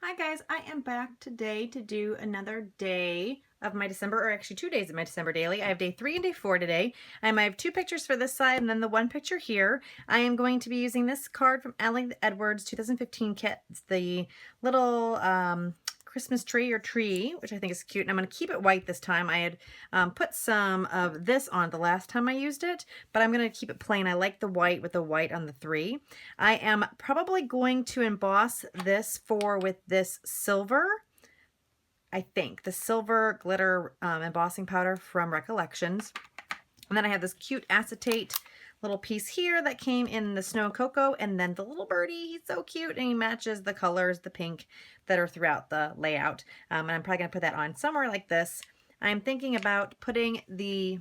Hi guys, I am back today to do another day of my December, or actually 2 days of my December daily. I have day 3 and day 4 today. I have 2 pictures for this side and then the one picture here. I am going to be using this card from Allie Edwards 2015 kit. It's the little Christmas tree or tree, which I think is cute. And I'm going to keep it white this time. I had put some of this on the last time I used it, but I'm going to keep it plain. I like the white with the white on the 3. I am probably going to emboss this with this silver, I think, the silver glitter embossing powder from Recollections. And then I have this cute acetate little piece here that came in the Snow and Cocoa, and then the little birdie, he's so cute, and he matches the colors, the pink, that are throughout the layout. And I'm probably going to put that on somewhere like this. I'm thinking about putting the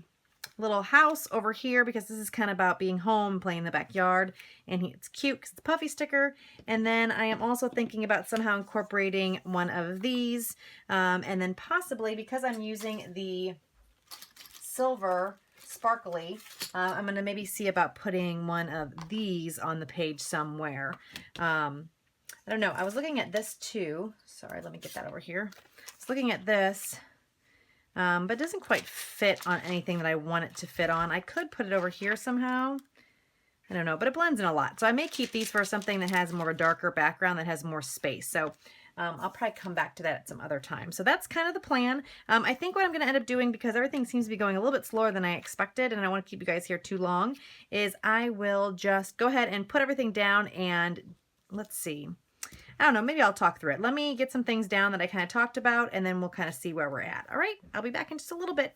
little house over here because this is kind of about being home, playing in the backyard, and it's cute because it's a puffy sticker. And then I am also thinking about somehow incorporating one of these, and then possibly, because I'm using the silver sparkly, I'm going to maybe see about putting one of these on the page somewhere. I don't know. I was looking at this too. Sorry, let me get that over here. I was looking at this, but it doesn't quite fit on anything that I want it to fit on. I could put it over here somehow. I don't know, but it blends in a lot. So I may keep these for something that has more of a darker background, that has more space. So I'll probably come back to that at some other time. So that's kind of the plan. I think what I'm going to end up doing, because everything seems to be going a little bit slower than I expected, and I don't want to keep you guys here too long, is I will just go ahead and put everything down and let's see. I don't know, maybe I'll talk through it. Let me get some things down that I kind of talked about, and then we'll kind of see where we're at. All right, I'll be back in just a little bit.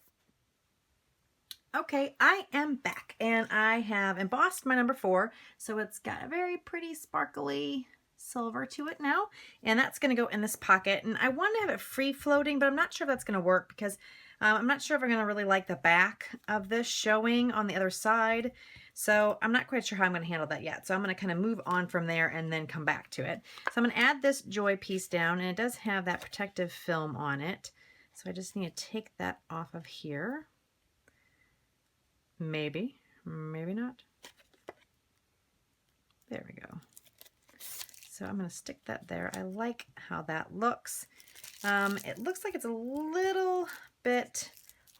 Okay, I am back, and I have embossed my number 4, so it's got a very pretty sparkly silver to it now, and that's going to go in this pocket. And I want to have it free floating, but I'm not sure if that's going to work because I'm not sure if I'm going to really like the back of this showing on the other side. So I'm not quite sure how I'm going to handle that yet. So I'm going to kind of move on from there and then come back to it. So I'm going to add this Joy piece down, and it does have that protective film on it. So I just need to take that off of here. Maybe, maybe not. There we go. So I'm going to stick that there. I like how that looks. It looks like it's a little bit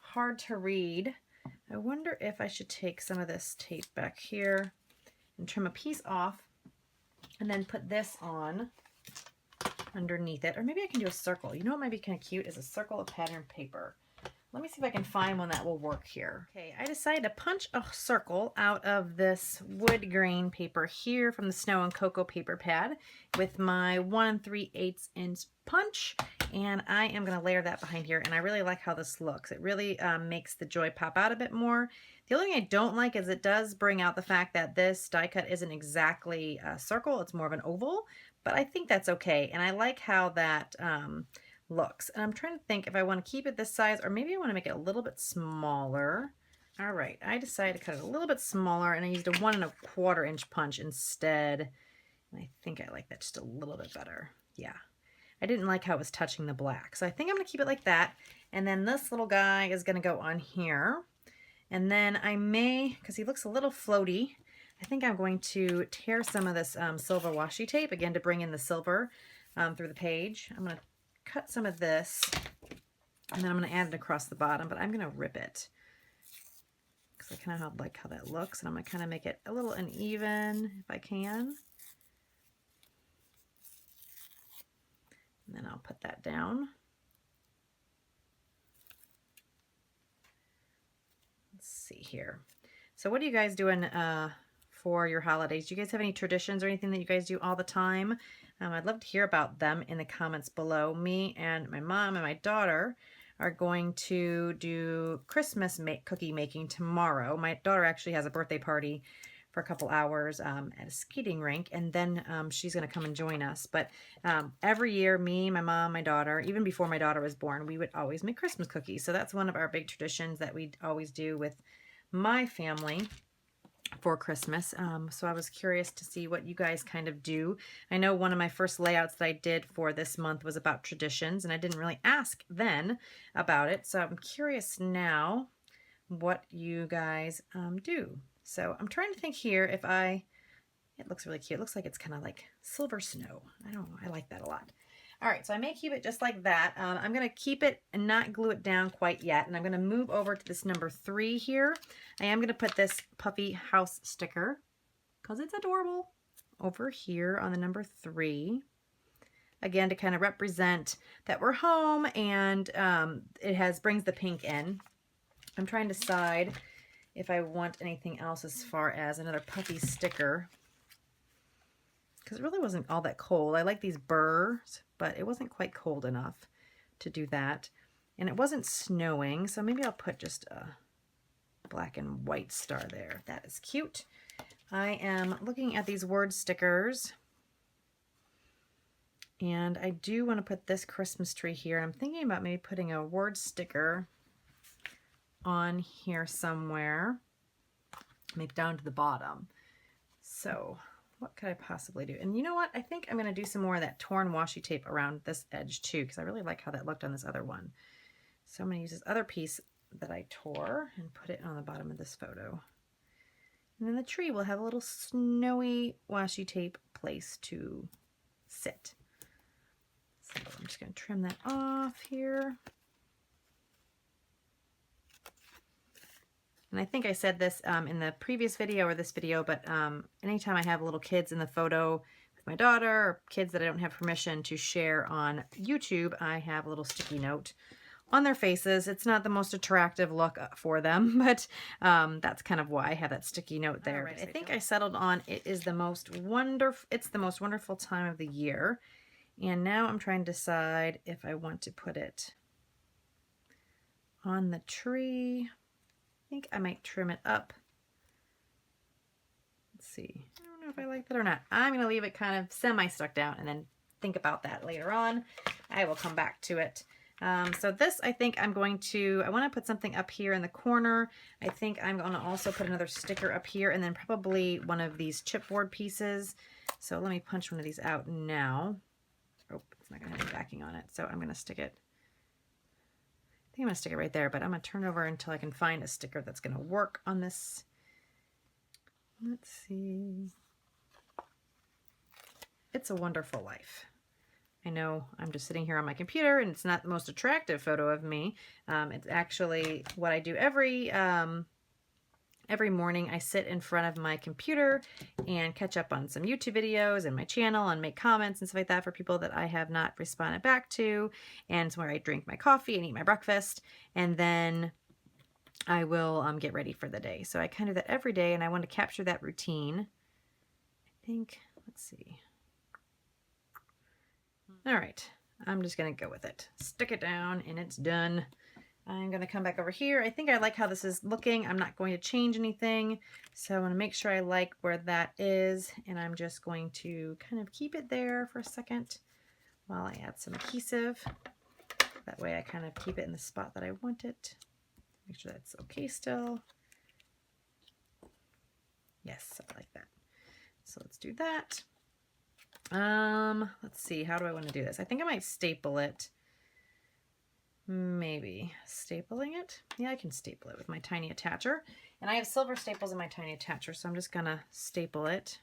hard to read. I wonder if I should take some of this tape back here and trim a piece off and then put this on underneath it. Or maybe I can do a circle. You know what might be kind of cute is a circle of pattern paper. Let me see if I can find one that will work here. Okay, I decided to punch a circle out of this wood grain paper here from the Snow and Cocoa paper pad with my 1 3/8 inch punch, and I am going to layer that behind here, and I really like how this looks. It really makes the Joy pop out a bit more. The only thing I don't like is it does bring out the fact that this die cut isn't exactly a circle, it's more of an oval, but I think that's okay, and I like how that looks. And I'm trying to think if I want to keep it this size or maybe I want to make it a little bit smaller. All right, I decided to cut it a little bit smaller, and I used a 1 1/4 inch punch instead. And I think I like that just a little bit better. Yeah, I didn't like how it was touching the black. So I think I'm going to keep it like that. And then this little guy is going to go on here. And then I may, because he looks a little floaty, I think I'm going to tear some of this silver washi tape, again, to bring in the silver through the page. I'm going to cut some of this, and then I'm going to add it across the bottom, but I'm going to rip it because I kind of like how that looks, and I'm going to kind of make it a little uneven if I can. And then I'll put that down. Let's see here. So what are you guys doing for your holidays? Do you guys have any traditions or anything that you guys do all the time? I'd love to hear about them in the comments below. Me and my mom and my daughter are going to do Christmas cookie making tomorrow. My daughter actually has a birthday party for a couple hours at a skating rink, and then she's going to come and join us. But every year, me, my mom, my daughter, even before my daughter was born, we would always make Christmas cookies. So that's one of our big traditions that we always do with my family for Christmas. So I was curious to see what you guys kind of do. I know one of my first layouts that I did for this month was about traditions, and I didn't really ask then about it. So I'm curious now what you guys do. So I'm trying to think here if it looks really cute. It looks like it's kind of like silver snow. I don't know. I like that a lot. All right, so I may keep it just like that. I'm going to keep it and not glue it down quite yet. And I'm going to move over to this number 3 here. I am going to put this puffy house sticker, because it's adorable, over here on the number 3. Again, to kind of represent that we're home, and it brings the pink in. I'm trying to decide if I want anything else as far as another puffy sticker, because it really wasn't all that cold. I like these burrs, but it wasn't quite cold enough to do that. And it wasn't snowing, so maybe I'll put just a black and white star there. That is cute. I am looking at these word stickers, and I do want to put this Christmas tree here. I'm thinking about maybe putting a word sticker on here somewhere, maybe down to the bottom. So what could I possibly do? And you know what? I think I'm going to do some more of that torn washi tape around this edge too, because I really like how that looked on this other one. So I'm going to use this other piece that I tore and put it on the bottom of this photo. And then the tree will have a little snowy washi tape place to sit. So I'm just going to trim that off here. And I think I said this in the previous video or this video, but anytime I have little kids in the photo with my daughter, or kids that I don't have permission to share on YouTube, I have a little sticky note on their faces. It's not the most attractive look for them, but that's kind of why I have that sticky note there. Right, I think I settled on it's the most wonderful time of the year. And now I'm trying to decide if I want to put it on the tree. I think I might trim it up. Let's see. I don't know if I like that or not. I'm going to leave it kind of semi-stuck down and then think about that later on. I will come back to it. So this, I think I'm going to, I want to put something up here in the corner. I think I'm going to also put another sticker up here, and then probably one of these chipboard pieces. So let me punch one of these out now. Oh, it's not going to have any backing on it. So I'm going to stick it. I think I'm going to stick it right there, but I'm going to turn it over until I can find a sticker that's going to work on this. Let's see. It's a Wonderful Life. I know I'm just sitting here on my computer and it's not the most attractive photo of me. It's actually what I do every morning. I sit in front of my computer and catch up on some YouTube videos and my channel and make comments and stuff like that for people that I have not responded back to. And it's where I drink my coffee and eat my breakfast. And then I will get ready for the day. So I kind of do that every day, and I want to capture that routine. I think, let's see. All right, I'm just going to go with it. Stick it down and it's done. I'm going to come back over here. I think I like how this is looking. I'm not going to change anything. So I want to make sure I like where that is. And I'm just going to kind of keep it there for a second while I add some adhesive. That way I kind of keep it in the spot that I want it. Make sure that's okay still. Yes, I like that. So let's do that. Let's see, how do I want to do this? I think I might staple it. Maybe stapling it. Yeah, I can staple it with my tiny attacher. And I have silver staples in my tiny attacher, so I'm just gonna staple it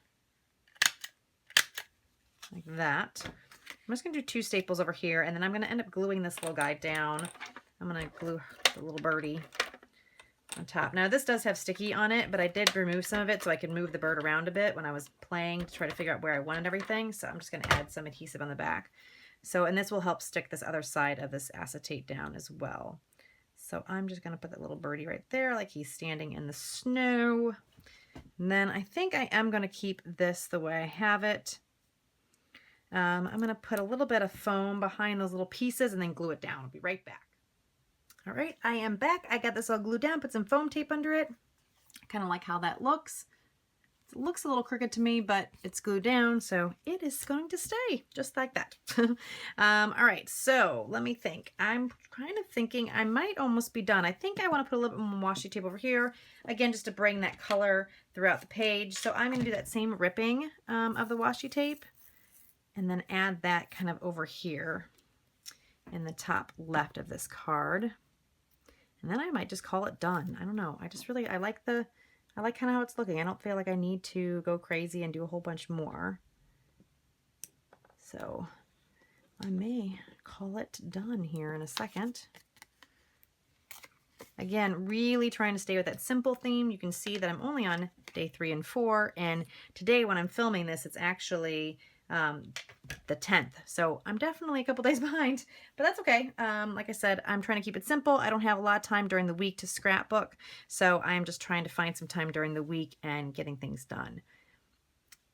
like that. I'm just gonna do 2 staples over here, and then I'm gonna end up gluing this little guy down. I'm gonna glue the little birdie on top. Now this does have sticky on it, but I did remove some of it so I could move the bird around a bit when I was playing to try to figure out where I wanted everything. So I'm just going to add some adhesive on the back. So, and this will help stick this other side of this acetate down as well. So I'm just going to put that little birdie right there like he's standing in the snow. And then I think I am going to keep this the way I have it. I'm going to put a little bit of foam behind those little pieces and then glue it down. I'll be right back. All right, I am back. I got this all glued down, put some foam tape under it. I kind of like how that looks. It looks a little crooked to me, but it's glued down, so it is going to stay just like that. All right, so let me think. I'm kind of thinking I might almost be done. I think I want to put a little bit more washi tape over here, again, just to bring that color throughout the page. So I'm going to do that same ripping of the washi tape and then add that kind of over here in the top left of this card. And then I might just call it done. I don't know. I like kind of how it's looking. I don't feel like I need to go crazy and do a whole bunch more. So I may call it done here in a second. Again, really trying to stay with that simple theme. You can see that I'm only on day 3 and 4, and today when I'm filming this, it's actually the 10th. So I'm definitely a couple days behind, but that's okay. Like I said, I'm trying to keep it simple. I don't have a lot of time during the week to scrapbook, so I'm just trying to find some time during the week and getting things done.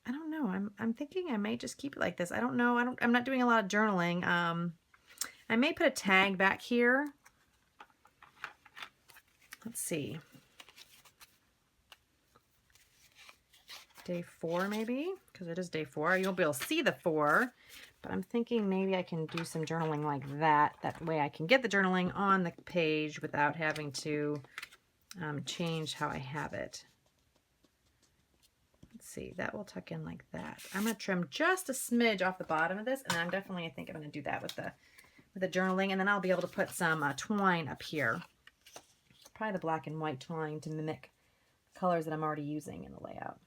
I don't know. I'm thinking I may just keep it like this. I don't know. I'm not doing a lot of journaling. I may put a tag back here. Let's see. Day 4 maybe, because it is day 4. You won't be able to see the 4, but I'm thinking maybe I can do some journaling like that. That way I can get the journaling on the page without having to change how I have it. Let's see, that will tuck in like that. I'm going to trim just a smidge off the bottom of this, and I think I'm going to do that with the journaling, and then I'll be able to put some twine up here. Probably the black and white twine to mimic colors that I'm already using in the layout.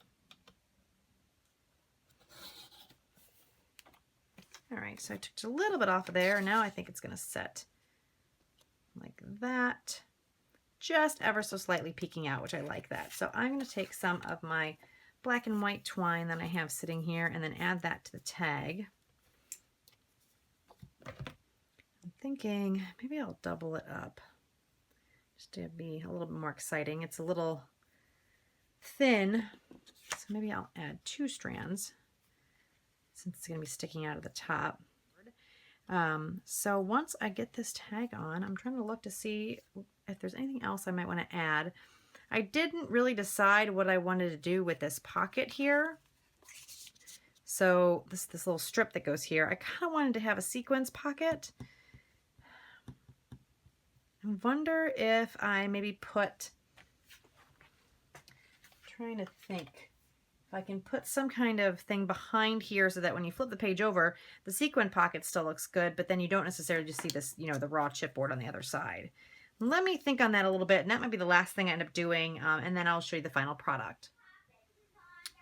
All right, so I took a little bit off of there, and now I think it's going to set like that, just ever so slightly peeking out, which I like that. So I'm going to take some of my black and white twine that I have sitting here and then add that to the tag. I'm thinking maybe I'll double it up just to be a little bit more exciting. It's a little thin, so maybe I'll add 2 strands since it's going to be sticking out of the top. So once I get this tag on, I'm trying to look to see if there's anything else I might want to add. I didn't really decide what I wanted to do with this pocket here. So this little strip that goes here, I kind of wanted to have a sequins pocket. I wonder if I maybe put, trying to think, if I can put some kind of thing behind here so that when you flip the page over, the sequin pocket still looks good, but then you don't necessarily just see this, you know, the raw chipboard on the other side. Let me think on that a little bit, and that might be the last thing I end up doing, and then I'll show you the final product.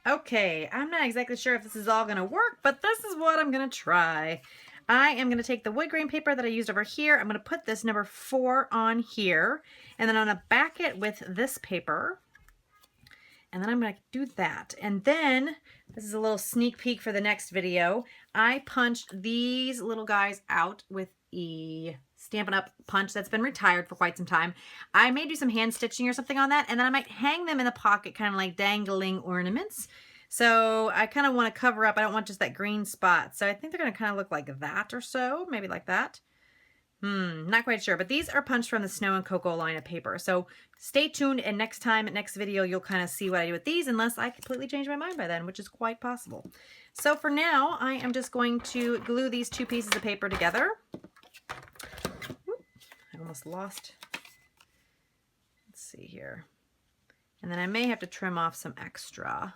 Okay, I'm not exactly sure if this is all going to work, but this is what I'm going to try. I am going to take the wood grain paper that I used over here. I'm going to put this number 4 on here, and then I'm going to back it with this paper. And then I'm going to do that. And then, this is a little sneak peek for the next video, I punched these little guys out with a Stampin' Up! Punch that's been retired for quite some time. I may do some hand stitching or something on that, and then I might hang them in the pocket, kind of like dangling ornaments. So I kind of want to cover up, I don't want just that green spot. So I think they're going to kind of look like that or so, maybe like that. Not quite sure, but these are punched from the Snow and Cocoa line of paper. So stay tuned, and next video, you'll kind of see what I do with these, unless I completely change my mind by then, which is quite possible. So for now, I am just going to glue these 2 pieces of paper together. I almost lost. Let's see here. And then I may have to trim off some extra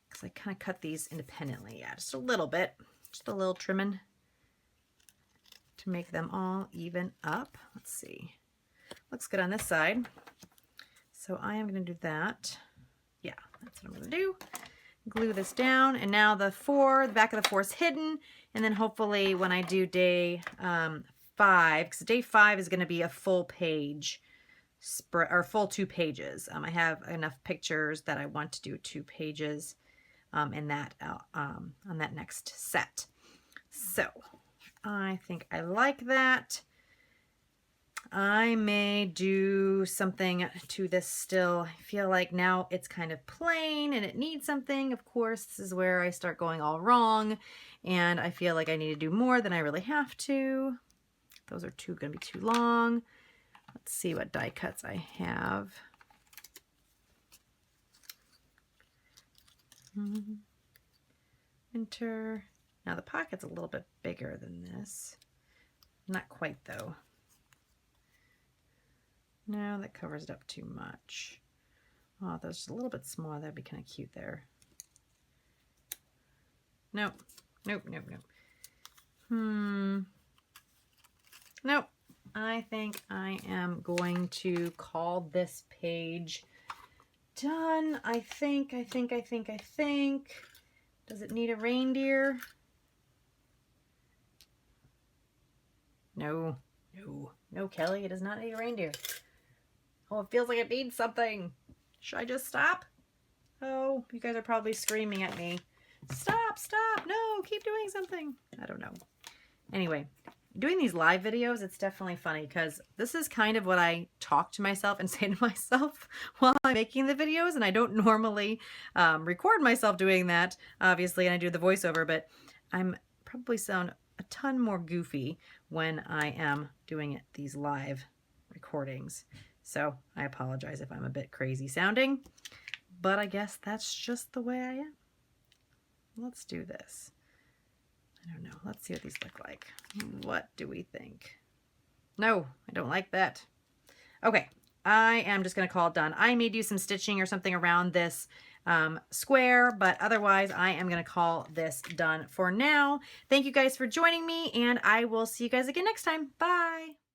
because I kind of cut these independently. Yeah, just a little bit, just a little trimming to make them all even up. Let's see. Looks good on this side. So I am going to do that. Yeah, that's what I'm going to do. Glue this down, and now the back of the 4 is hidden, and then hopefully when I do day 5, because day 5 is going to be a full page spread, or full 2 pages. I have enough pictures that I want to do 2 pages in that on that next set. So I think I like that. I may do something to this still. I feel like now it's kind of plain and it needs something. Of course, this is where I start going all wrong, and I feel like I need to do more than I really have to. Those are going to be too long. Let's see what die cuts I have. Enter. Now the pocket's a little bit bigger than this. Not quite though. No, that covers it up too much. Oh, that's just a little bit smaller. That'd be kind of cute there. Nope. Nope, nope, nope. Nope. I think I am going to call this page done. I think. Does it need a reindeer? No, no, no, Kelly, it does not need a reindeer. Oh, it feels like it needs something. Should I just stop? Oh, you guys are probably screaming at me. Stop, stop, no, keep doing something. I don't know. Anyway, doing these live videos, it's definitely funny because this is kind of what I talk to myself and say to myself while I'm making the videos, and I don't normally record myself doing that, obviously, and I do the voiceover, but I'm probably sound a ton more goofy when I am doing these live recordings. So I apologize if I'm a bit crazy sounding, but I guess that's just the way I am. Let's do this. I don't know. Let's see what these look like. What do we think? No, I don't like that. Okay, I am just going to call it done. I may do some stitching or something around this square, but otherwise I am going to call this done for now. Thank you guys for joining me, and I will see you guys again next time. Bye!